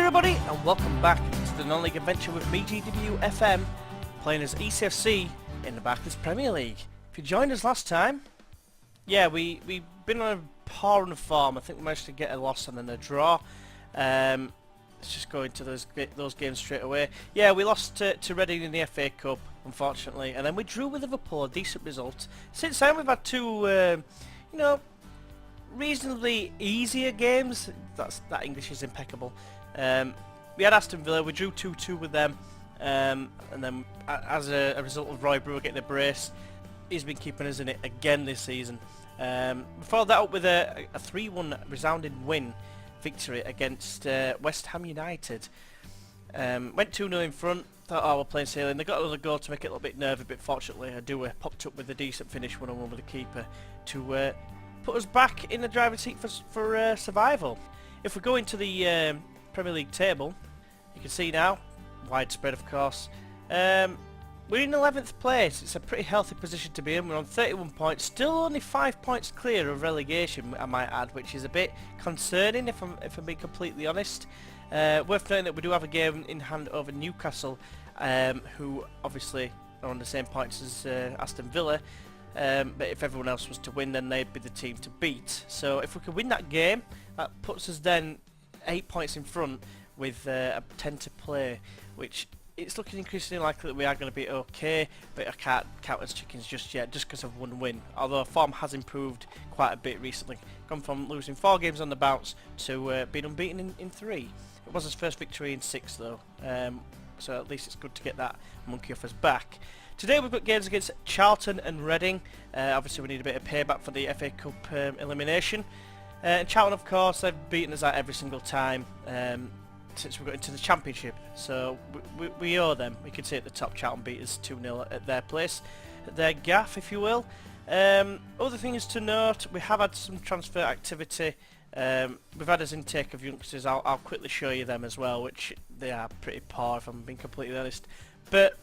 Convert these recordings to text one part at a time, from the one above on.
everybody, and welcome back to the non-league adventure with me, GWFM, playing as ECFC in the Barclays Premier League. If you joined us last time, yeah, we've been on a poor run of form. I think we managed to get a loss and then a draw. Let's just go into those games straight away. Yeah, we lost to Reading in the FA Cup, unfortunately, and then we drew with Liverpool, a decent result. Since then, we've had two, reasonably easier games. That English is impeccable. We had Aston Villa, we drew 2-2 with them, and then as a result of Roy Brewer getting a brace, he's been keeping us in it again this season. We followed that up with a 3-1 resounding win victory against West Ham United. Went 2-0 in front, thought, oh, we're playing sailing. They got another goal to make it a little bit nervy, but fortunately Adua popped up with a decent finish, 1-1 with the keeper, to put us back in the driving seat for survival. If we go into the Premier League table, you can see now, widespread of course, we're in 11th place. It's a pretty healthy position to be in. We're on 31 points, still only 5 points clear of relegation, I might add, which is a bit concerning if I'm being completely honest. Worth noting that we do have a game in hand over Newcastle, who obviously are on the same points as Aston Villa. But if everyone else was to win, then they'd be the team to beat. So if we could win that game, that puts us then 8 points in front with 10 to play, which it's looking increasingly likely that we are going to be okay, but I can't count as chickens just yet, just because of one win. Although form has improved quite a bit recently, gone from losing 4 games on the bounce to being unbeaten in 3. It was his first victory in 6 though, so at least it's good to get that monkey off his back. Today we've got games against Charlton and Reading. Obviously we need a bit of payback for the FA Cup elimination. And Charlton, of course, they've beaten us out every single time since we got into the Championship. So we owe them. We could say at the top, Charlton beat us 2-0 at their place, at their gaff, if you will. Other things to note, we have had some transfer activity. We've had an intake of youngsters. I'll quickly show you them as well, which they are pretty poor if I'm being completely honest. But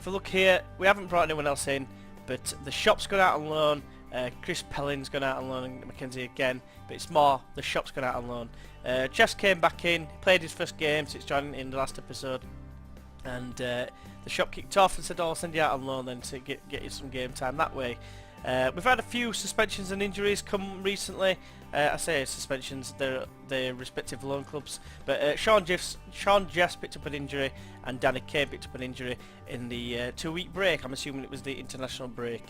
if we look here, we haven't brought anyone else in, but the Shop's gone out on loan. Chris Pellin's gone out on loan, and Mackenzie again, but it's more the Shop's gone out on loan. Jess came back in, played his first game since joining in the last episode, and the Shop kicked off and said, oh, I'll send you out on loan then to get you some game time that way. We've had a few suspensions and injuries come recently. I say suspensions, they're respective loan clubs, but Sean Jess picked up an injury and Danny Kane picked up an injury in the 2-week break. I'm assuming it was the international break.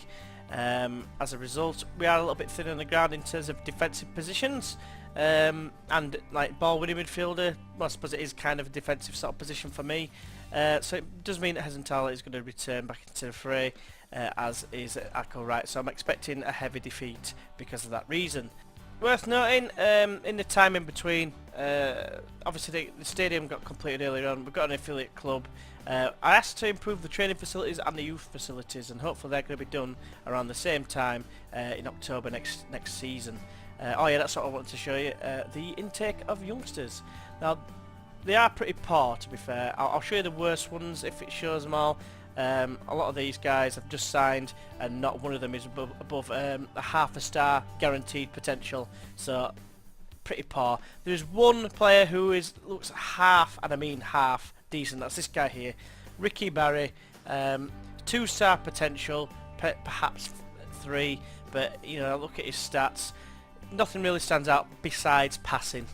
As a result, we are a little bit thin on the ground in terms of defensive positions, and like ball winning midfielder, well, I suppose it is kind of a defensive sort of position for me. So it does mean that Hesentala is going to return back into the fray, as is WRIGHT. So I'm expecting a heavy defeat because of that reason. Worth noting, in the time in between, obviously the stadium got completed earlier on. We've got an affiliate club. I asked to improve the training facilities and the youth facilities, and hopefully they're going to be done around the same time in October next season. Oh yeah, that's what I wanted to show you, the intake of youngsters. Now, they are pretty poor, to be fair. I'll show you the worst ones if it shows them all. A lot of these guys have just signed, and not one of them is above a half a star guaranteed potential, so pretty poor. There's one player who looks half, and I mean half, decent. That's this guy here, Ricky Barry. 2-star potential, perhaps 3, but you know, look at his stats. Nothing really stands out besides passing,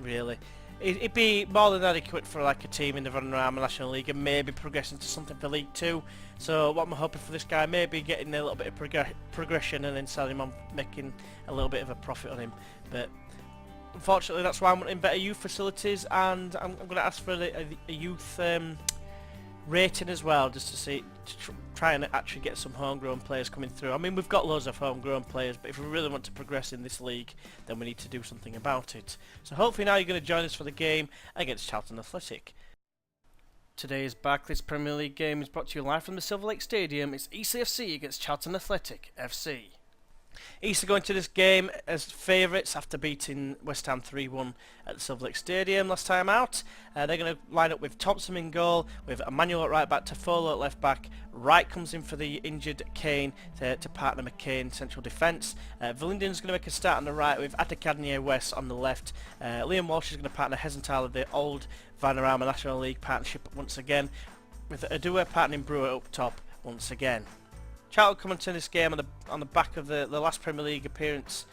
really. It'd be more than adequate for like a team in the Vanarama National League and maybe progressing to something for League 2. So what I'm hoping for this guy, maybe getting a little bit of progression and then selling him on, making a little bit of a profit on him. But unfortunately, that's why I'm wanting better youth facilities, and I'm going to ask for a youth rating as well, just to try and actually get some homegrown players coming through. I mean, we've got loads of homegrown players, but if we really want to progress in this league, then we need to do something about it. So hopefully now you're going to join us for the game against Charlton Athletic. Today's Barclays Premier League game is brought to you live from the Silver Lake Stadium. It's ECFC against Charlton Athletic FC. East are going to this game as favourites after beating West Ham 3-1 at the Silver Lake Stadium last time out. They're going to line up with Thompson in goal, with Emmanuel at right back, Toffolo at left back. Wright comes in for the injured Kane to partner McKay in central defence. Villinden's going to make a start on the right with Adekadnier West on the left. Liam Walsh is going to partner Hesenthaler, the old Vanarama National League partnership once again, with Adua partnering Brewer up top once again. Charlton coming to this game on the back of the last Premier League appearance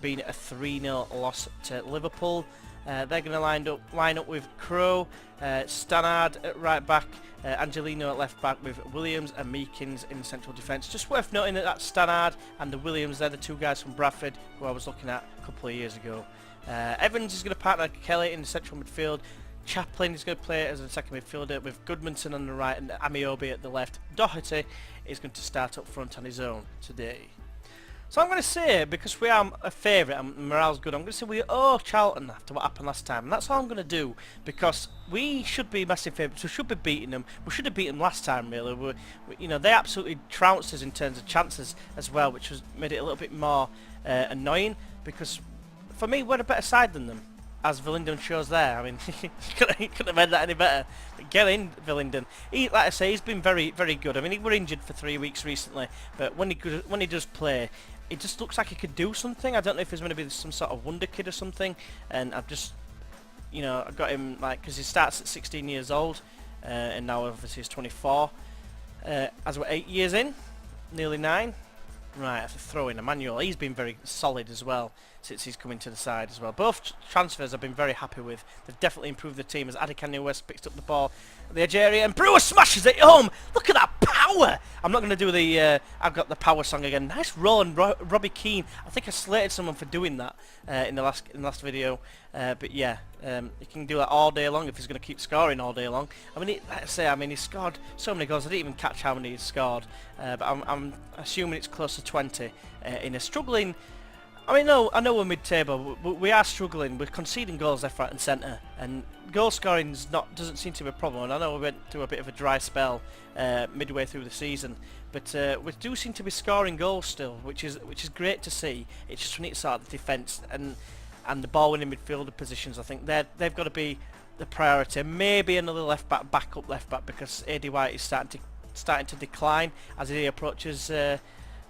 being a 3-0 loss to Liverpool. They're going to line up with Crow, Stannard at right back, Angelino at left back, with Williams and Meekins in central defence. Just worth noting that Stannard and the Williams, they're the two guys from Bradford who I was looking at a couple of years ago. Evans is going to partner Kelly in the central midfield. Chaplin is going to play as a second midfielder with Goodmanson on the right and Amiobi at the left. Doherty is going to start up front on his own today. So I'm going to say, because we are a favourite and morale's good, I'm going to say we owe Charlton after what happened last time. And that's all I'm going to do, because we should be massive favourites. We should be beating them. We should have beaten them last time, really. You know, they absolutely trounced us in terms of chances as well, which made it a little bit more annoying, because for me, we're a better side than them, as Villinden shows there. I mean, you couldn't have made that any better. But get in, Villinden. Like I say, he's been very, very good. I mean, he was injured for 3 weeks recently, but when he does play, it just looks like he could do something. I don't know if he's going to be some sort of wonder kid or something. And I've just, you know, I got him like, because he starts at 16 years old, and now obviously he's 24. As we're 8 years in, nearly 9. Right, after throwing Emmanuel, he's been very solid as well since he's come into the side as well. Both transfers I've been very happy with. They've definitely improved the team as Adekanye West picks up the ball at the edge area and Brewer smashes it home. Look at that power! I'm not going to do the I've got the power song again. Nice roll on Robbie Keane. I think I slated someone for doing that in the last video. But yeah, he can do that all day long if he's going to keep scoring all day long. I mean, like I say, he scored so many goals. I didn't even catch how many he scored, but I'm assuming it's close to 20 in a struggling. I mean, no, I know we're mid-table, but we are struggling. We're conceding goals left, right, and centre, and goal scoring doesn't seem to be a problem. And I know we went through a bit of a dry spell midway through the season, but we do seem to be scoring goals still, which is great to see. It's just we need to start the defence and the ball-winning midfielder positions. I think they've got to be the priority. Maybe another backup left back, because AD White is starting to decline as he approaches.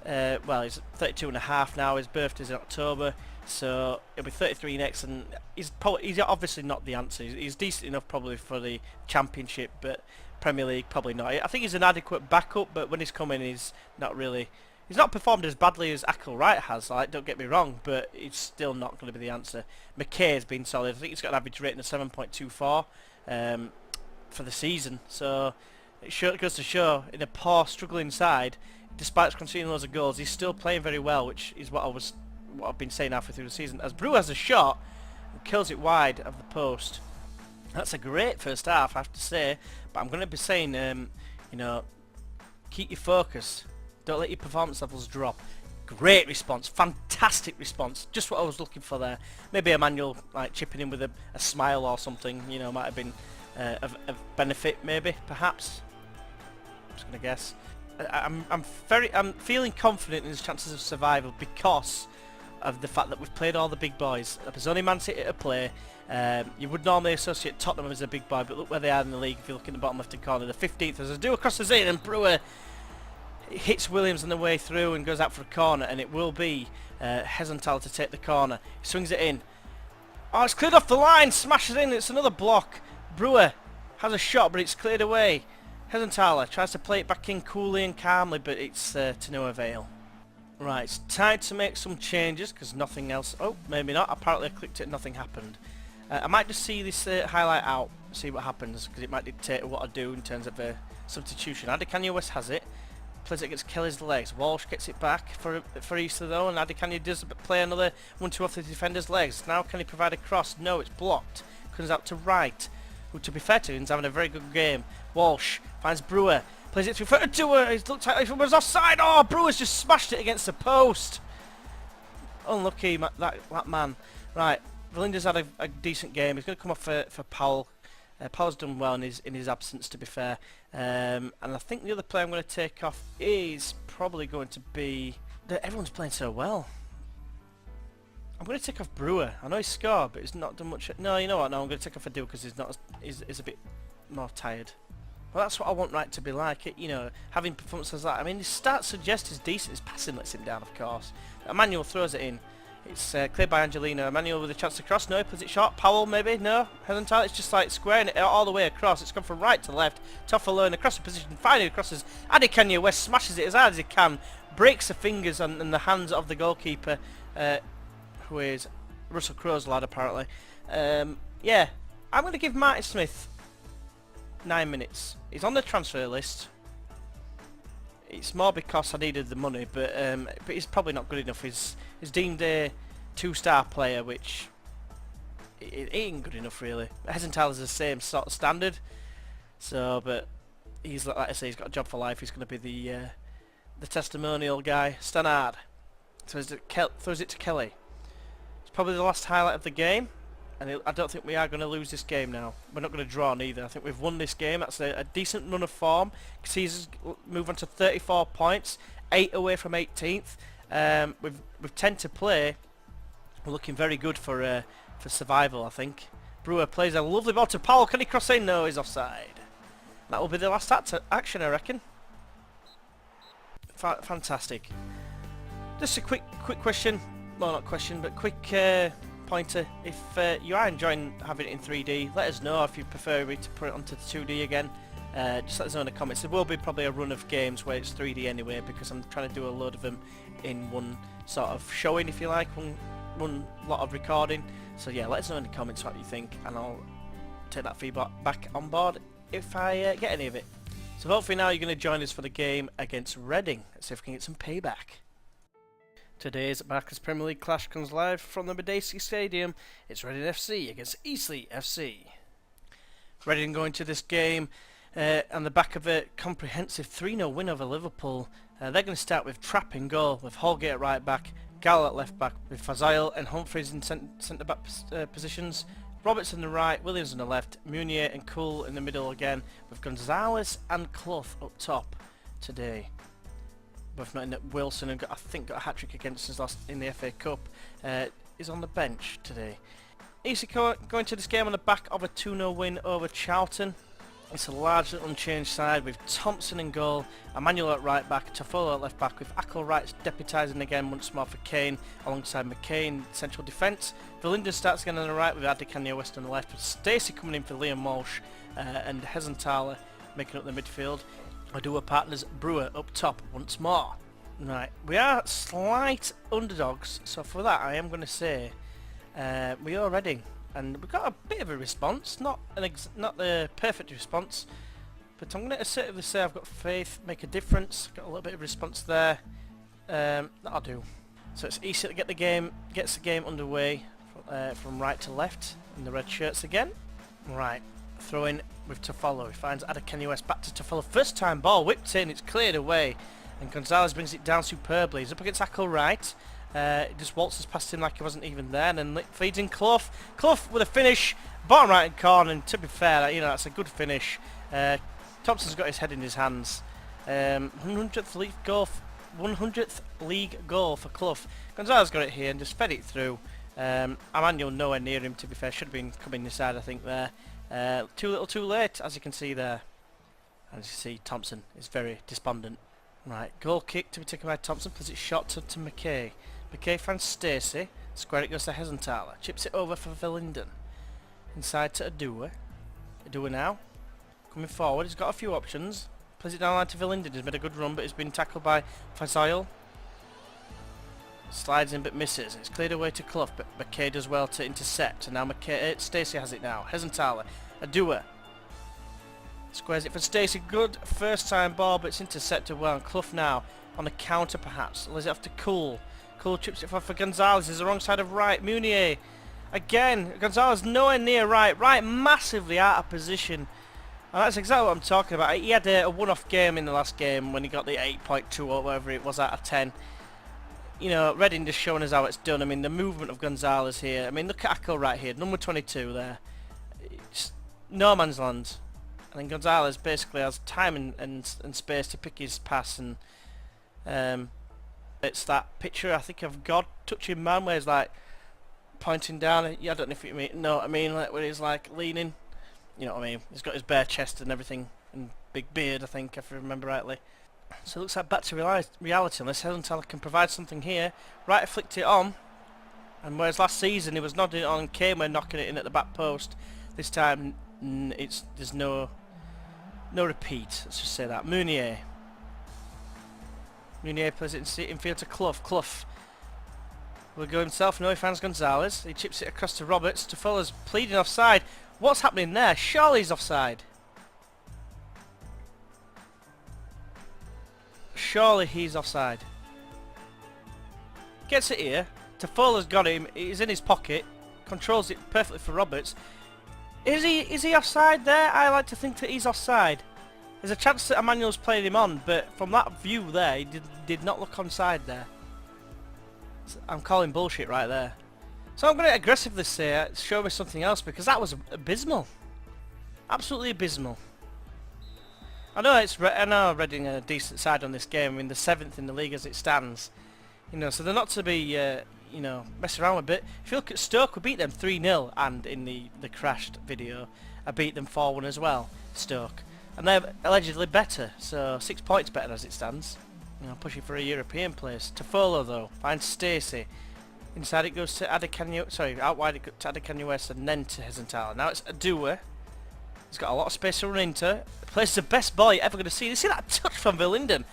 Well, he's 32 and a half now. His birthday's in October, so he'll be 33 next. And he's obviously not the answer. He's decent enough probably for the Championship, but Premier League probably not. I think he's an adequate backup, but when he's coming, he's not really. He's not performed as badly as Ackle Wright has. Like, don't get me wrong, but it's still not going to be the answer. McKay has been solid. I think he's got an average rating of 7.24 for the season. So it goes to show, in a poor, struggling side, despite conceding loads of goals, he's still playing very well, which is what I've been saying halfway through the season. As Brewer has a shot and kills it wide of the post. That's a great first half, I have to say. But I'm going to be saying, you know, keep your focus. Don't let your performance levels drop. Great response, fantastic response. Just what I was looking for there. Maybe Emmanuel like chipping in with a smile or something. You know, might have been of benefit, maybe, perhaps. I'm just going to guess. I'm feeling confident in his chances of survival because of the fact that we've played all the big boys. There's only Man City to play. You would normally associate Tottenham as a big boy, but look where they are in the league if you look in the bottom left-hand corner. The 15th, as I do across the zone, and Brewer hits Williams on the way through and goes out for a corner, and it will be Hesenthaler to take the corner. He swings it in. Oh, it's cleared off the line, smashes in, it's another block. Brewer has a shot, but it's cleared away. Hesenthaler tries to play it back in coolly and calmly, but it's to no avail. Right, it's time to make some changes because nothing else. Oh, maybe not. Apparently I clicked it and nothing happened. I might just see this highlight out, see what happens, because it might dictate what I do in terms of substitution. Adekanye West has it. Plays it against Kelly's legs. Walsh gets it back for Easter though, and Adekanye does play another 1-2 off the defender's legs. Now can he provide a cross? No, it's blocked. Comes out to Wright, who, to be fair to him, is having a very good game. Walsh finds Brewer, plays it through for Adua. It looked like it was offside. Oh, Brewer's just smashed it against the post. Unlucky, that man. Right, Valinda's had a decent game. He's going to come off for Powell. Powell's done well in his absence, to be fair. And I think the other player I'm going to take off is probably going to be everyone's playing so well. I'm going to take off Brewer. I know he scored, but he's not done much. No, you know what? No, I'm going to take off Adu because he's not. He's a bit more tired. Well, that's what I want Wright to be like. You know, having performances like that. I mean, his stats suggest he's decent. His passing lets him down, of course. Emmanuel throws it in. It's cleared by Angelino. Emmanuel with a chance to cross. No, he puts it short. Powell maybe. No. Hesenthal. It's just like squaring it all the way across. It's gone from right to left. Toffolo in a crossing position. Finally crosses. Adekanye West smashes it as hard as he can. Breaks the fingers and the hands of the goalkeeper, who is Russell Crowe's lad apparently. Yeah, I'm going to give Martin Smith 9 minutes. He's on the transfer list. It's more because I needed the money, but he's probably not good enough. He's deemed a 2-star player, which it ain't good enough really. Hesenthal is the same sort of standard. So, but he's like I say, he's got a job for life. He's going to be the testimonial guy. Stannard throws it to Kelly. It's probably the last highlight of the game. And I don't think we are going to lose this game now. We're not going to draw neither. I think we've won this game. That's a decent run of form. Caesar's move on to 34 points, 8 away from 18th. With 10 to play, we're looking very good for survival, I think. Brewer plays a lovely ball to Powell. Can he cross in? No, he's offside. That will be the last action, I reckon. Fantastic. Just a quick question. Well, not question, but quick pointer. If you are enjoying having it in 3D, let us know. If you prefer me to put it onto the 2D again, just let us know in the comments. There will be probably a run of games where it's 3D anyway, because I'm trying to do a load of them in one sort of showing, if you like, one lot of recording. So yeah, let us know in the comments what you think, and I'll take that feedback back on board if I get any of it. So hopefully now you're going to join us for the game against Reading. Let's see if we can get some payback. Today's Barclays Premier League clash comes live from the Medeski Stadium. It's Reading FC against Eastleigh FC. Reading going to this game on the back of a comprehensive 3-0 win over Liverpool. They're going to start with Trapp in goal, with Holgate at right back, Gall at left back, with Fazile and Humphreys in centre back positions, Roberts on the right, Williams on the left, Munier and Cool in the middle again, with Gonzalez and Clough up top today. Both not in that. Wilson, and I think got a hat-trick against us last in the FA Cup, is on the bench today. Eastleigh going to this game on the back of a 2-0 win over Charlton. It's a largely unchanged side with Thompson in goal, Emmanuel at right back, Toffolo at left back, with Wright deputising again once more for Kane alongside McKay in central defence. Verlinden starts again on the right with Adekanye West on the left, with Stacey coming in for Liam Walsh and Hesenthal making up the midfield. Adua partners Brewer up top once more. Right, we are slight underdogs, so for that I am going to say we are Reading, and we've got a bit of a response, not the perfect response, but I'm going to assertively say I've got faith, make a difference. Got a little bit of response there. That'll do. So it's easy to get gets the game underway from right to left in the red shirts again. Right, throw in with Toffolo. He finds Adekanye West back to Toffolo. First time ball whipped in, it's cleared away, and Gonzalez brings it down superbly. He's up against Wright. He just waltzes past him like he wasn't even there, and then feeds in Clough. Clough with a finish, bottom right hand corner, and to be fair, you know, that's a good finish. Thompson's got his head in his hands. 100th league goal for Clough. Gonzalez got it here and just fed it through. Emmanuel nowhere near him, to be fair. Should have been coming inside, I think, there. Too little too late, as you can see there. And as you see, Thompson is very despondent. Right, goal kick to be taken by Thompson, plays it shot to McKay. McKay finds Stacey. Square it goes to Hesenthal. Chips it over for Verlinden. Inside to Adua. Adua now. Coming forward, he's got a few options. Plays it down line to Verlinden. He's made a good run, but he's been tackled by Fazile. Slides in but misses. It's cleared away to Clough, but McKay does well to intercept. And now Stacey has it now. Hesenthal. Adua. Squares it for Stacey. Good first time ball, but it's intercepted well. And Clough now on a counter perhaps. Lays it off to Cool. Cool chips it for Gonzalez. Is the wrong side of Wright. Munier. Again, Gonzalez nowhere near Wright. Wright massively out of position. And that's exactly what I'm talking about. He had a one-off game in the last game when he got the 8.2 or whatever it was out of 10. You know, Reading just showing us how it's done. I mean, the movement of Gonzalez here. I mean, look at right here. Number 22 there. It's no man's land. And then Gonzalez basically has time and space to pick his pass and It's that picture, I think, of God touching man, where he's like pointing down. Yeah, I don't know if you know what I mean, like where he's like leaning. You know what I mean? He's got his bare chest and everything, and big beard, I think, if I remember rightly. So it looks like back to reality, unless Helen can provide something here. Wright flicked it on, and whereas last season he was nodding it on and Kane were knocking it in at the back post, this time there's no repeat. Let's just say that. Meunier plays it in field to Clough. Clough will go himself. No, he finds Gonzalez. He chips it across to Roberts. Tofola's pleading offside. What's happening there? Surely he's offside. Surely he's offside. Gets it here. Tofola's got him. He's in his pocket. Controls it perfectly for Roberts. Is he offside there? I like to think that he's offside. There's a chance that Emmanuel's playing him on, but from that view there, he did not look onside there. So I'm calling bullshit right there. So I'm going to aggressively say, show me something else, because that was abysmal. Absolutely abysmal. I know Reading are a decent side on this game. I mean, they're 7th in the league as it stands. You know, so they're not to be, you know, mess around with a bit. If you look at Stoke, we beat them 3-0, and in the crashed video, I beat them 4-1 as well, Stoke. And they're allegedly better, so 6 points better as it stands. You know, pushing for a European place. Tofola though, finds Stacey. Inside it goes to out wide it goes to Adekanye West and then to Hezentala. Now it's Adua. He's got a lot of space to run into. Plays the best ball you're ever going to see. You see that touch from Verlinden?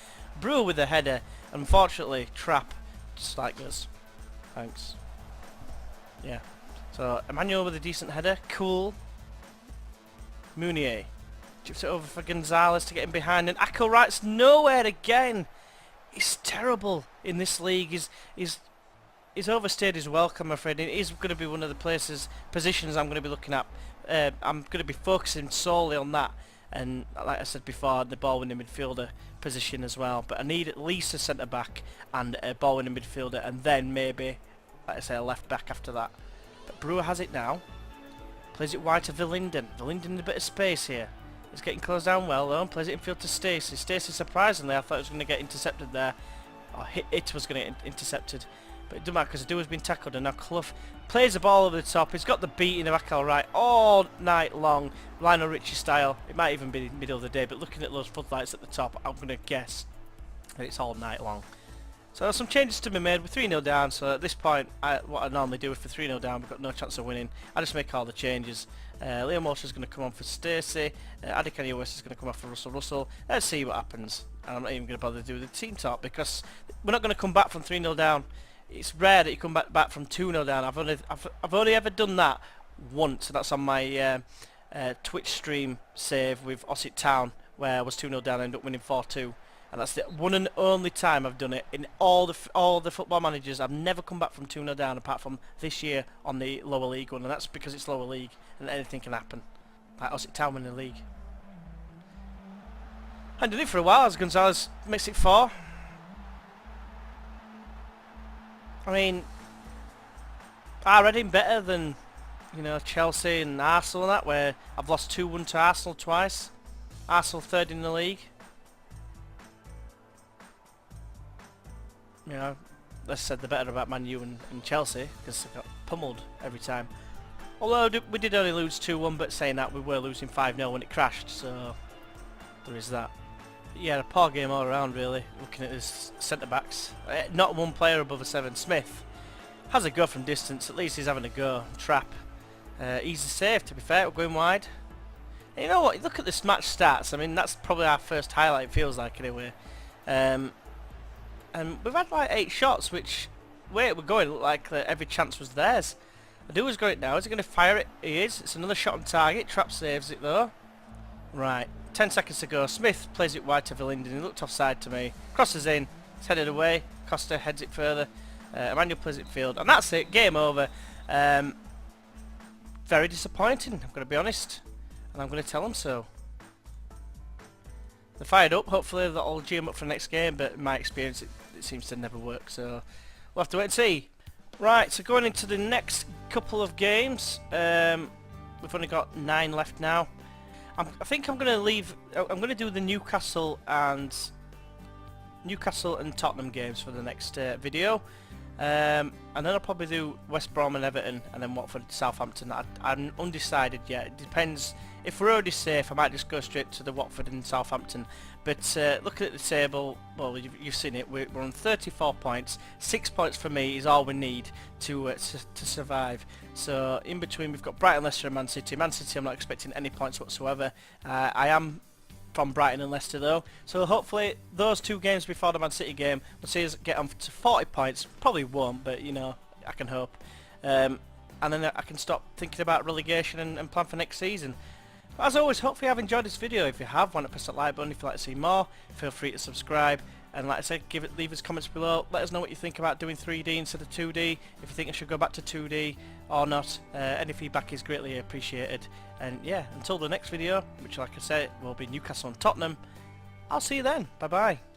Brewer with the header. Unfortunately, Trapp just like this. Thanks. Yeah. So Emmanuel with a decent header. Cool. Meunier. Chips it over for Gonzalez to get him behind, and Wright's nowhere again. He's terrible in this league. He's overstayed his welcome, I'm afraid. It is going to be one of the positions I'm going to be looking at. I'm going to be focusing solely on that, and like I said before, the ball-winning midfielder position as well. But I need at least a centre-back and a ball-winning midfielder, and then maybe, like I say, a left-back after that. But Brewer has it now. Plays it wide to Verlinden. Verlinden in a bit of space here. It's getting closed down well though, and plays it in field to Stacey. Stacey, surprisingly, I thought it was going to get intercepted there. Or it was going to get intercepted. But it doesn't matter because Adua's been tackled, and now Clough plays the ball over the top. He's got the beating of Wright all night long, Lionel Richie style. It might even be middle of the day, but looking at those floodlights at the top, I'm going to guess that it's all night long. So some changes to be made. We're 3-0 down, so at this point, what I normally do if we're 3-0 down, we've got no chance of winning, I just make all the changes. Leo Mosher's going to come on for Stacey, Adekanye West is going to come off for Russell. Let's see what happens. And I'm not even going to bother to do the team talk, because we're not going to come back from 3-0 down. It's rare that you come back from 2-0 down. I've only ever done that once, and that's on my Twitch stream save with Ossett Town, where I was 2-0 down and ended up winning 4-2. And that's the one and only time I've done it. In all the football managers, I've never come back from 2-0 down, apart from this year on the lower league one, and that's because it's lower league and anything can happen. Like Ossett Town winning the league. I did it for a while as Gonzalez makes it 4. I mean, are Reading better than, you know, Chelsea and Arsenal and that, where I've lost 2-1 to Arsenal twice. Arsenal 3rd in the league. You know, less said the better about Man U and Chelsea, because they got pummeled every time. Although we did only lose 2-1, but saying that, we were losing 5-0 when it crashed, so there is that. Yeah, a poor game all around really, looking at his centre-backs. Not one player above a 7. Smith has a go from distance, at least he's having a go. Trapp. Easy save, to be fair, we're going wide. And you know what, look at this match stats, I mean that's probably our first highlight, it feels like anyway. And we've had like 8 shots, which, where we're going, looked like every chance was theirs. Adua's got it now, is he going to fire it? He is, it's another shot on target, Trapp saves it though. Right, 10 seconds to go, Smith plays it wide to Verlinden, he looked offside to me, crosses in, it's headed away, Costa heads it further, Emmanuel plays it field, and that's it, game over. Very disappointing, I'm going to be honest, and I'm going to tell them so. They're fired up, hopefully that'll G them up for the next game, but in my experience it seems to never work, so we'll have to wait and see. Right, so going into the next couple of games, we've only got 9 left now. I think I'm going to leave, I'm going to do the Newcastle and Newcastle and Tottenham games for the next video. And then I'll probably do West Brom and Everton, and then Watford, Southampton. I'm undecided yet. It depends. If we're already safe, I might just go straight to the Watford and Southampton. But looking at the table, well, you've seen it. We're on 34 points. 6 points for me is all we need to survive. So in between, we've got Brighton, Leicester, and Man City. Man City, I'm not expecting any points whatsoever. I am from Brighton and Leicester though, so hopefully those 2 games before the Man City game will see us get on to 40 points. Probably won't, but you know, I can hope. And then I can stop thinking about relegation and plan for next season. But as always, hopefully you've enjoyed this video. If you have, why not press that like button. If you'd like to see more, feel free to subscribe. And like I said, leave us comments below. Let us know what you think about doing 3D instead of 2D. If you think I should go back to 2D or not. Any feedback is greatly appreciated. And yeah, until the next video, which like I said will be Newcastle and Tottenham, I'll see you then. Bye bye.